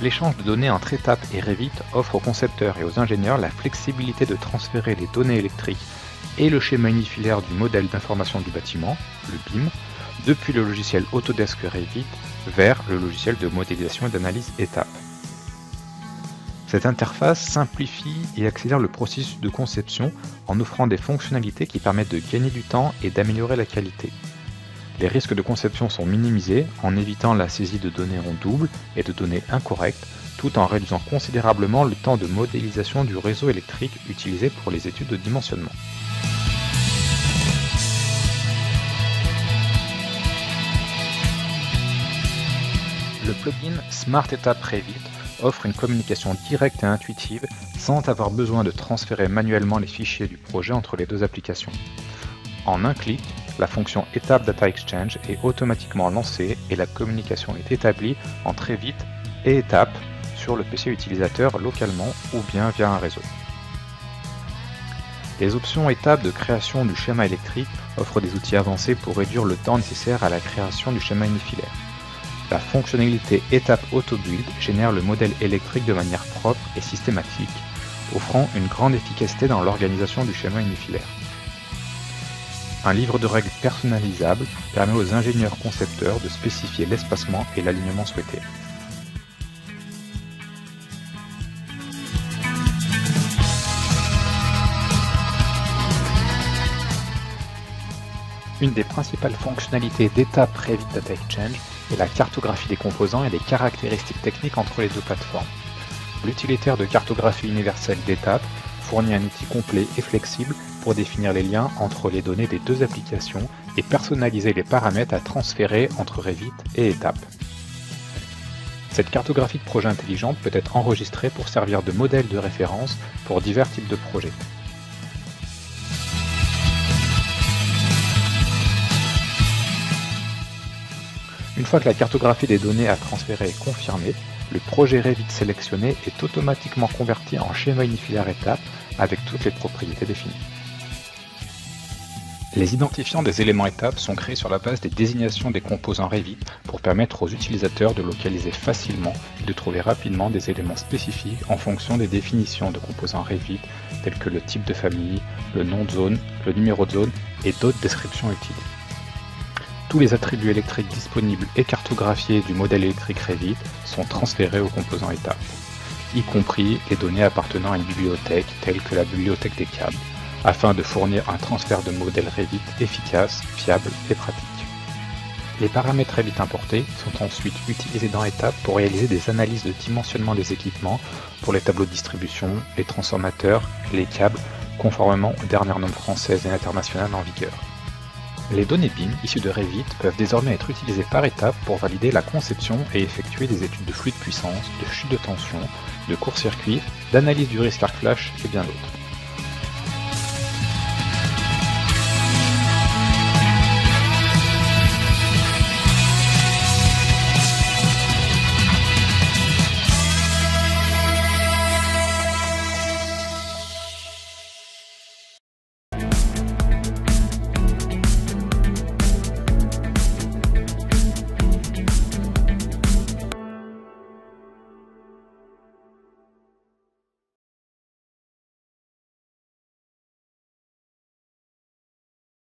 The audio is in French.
L'échange de données entre étapes et Revit offre aux concepteurs et aux ingénieurs la flexibilité de transférer les données électriques et le schéma unifilaire du modèle d'information du bâtiment, le BIM, depuis le logiciel Autodesk Revit vers le logiciel de modélisation et d'analyse étapes. Cette interface simplifie et accélère le processus de conception en offrant des fonctionnalités qui permettent de gagner du temps et d'améliorer la qualité. Les risques de conception sont minimisés en évitant la saisie de données en double et de données incorrectes, tout en réduisant considérablement le temps de modélisation du réseau électrique utilisé pour les études de dimensionnement. Le plugin Smart Étape Revit offre une communication directe et intuitive sans avoir besoin de transférer manuellement les fichiers du projet entre les deux applications. En un clic, la fonction Étape Data Exchange est automatiquement lancée et la communication est établie entre Revit et Étape sur le PC utilisateur localement ou bien via un réseau. Les options Étapes de création du schéma électrique offrent des outils avancés pour réduire le temps nécessaire à la création du schéma unifilaire. La fonctionnalité Étape Auto Build génère le modèle électrique de manière propre et systématique, offrant une grande efficacité dans l'organisation du schéma unifilaire. Un livre de règles personnalisable permet aux ingénieurs concepteurs de spécifier l'espacement et l'alignement souhaités. Une des principales fonctionnalités d'Étape Revit Data Exchange est la cartographie des composants et des caractéristiques techniques entre les deux plateformes. L'utilitaire de cartographie universelle d'Étape fournit un outil complet et flexible pour définir les liens entre les données des deux applications et personnaliser les paramètres à transférer entre Revit et Étape. Cette cartographie de projet intelligente peut être enregistrée pour servir de modèle de référence pour divers types de projets. Une fois que la cartographie des données à transférer est confirmée, le projet Revit sélectionné est automatiquement converti en schéma unifilaire étape avec toutes les propriétés définies. Les identifiants des éléments étapes sont créés sur la base des désignations des composants Revit pour permettre aux utilisateurs de localiser facilement et de trouver rapidement des éléments spécifiques en fonction des définitions de composants Revit tels que le type de famille, le nom de zone, le numéro de zone et d'autres descriptions utiles. Tous les attributs électriques disponibles et cartographiés du modèle électrique Revit sont transférés aux composants étapes, y compris les données appartenant à une bibliothèque telle que la bibliothèque des câbles, afin de fournir un transfert de modèle Revit efficace, fiable et pratique. Les paramètres Revit importés sont ensuite utilisés dans Étape pour réaliser des analyses de dimensionnement des équipements pour les tableaux de distribution, les transformateurs et les câbles, conformément aux dernières normes françaises et internationales en vigueur. Les données BIM issues de Revit peuvent désormais être utilisées par Étape pour valider la conception et effectuer des études de flux de puissance, de chute de tension, de court-circuit, d'analyse du risque arc flash et bien d'autres.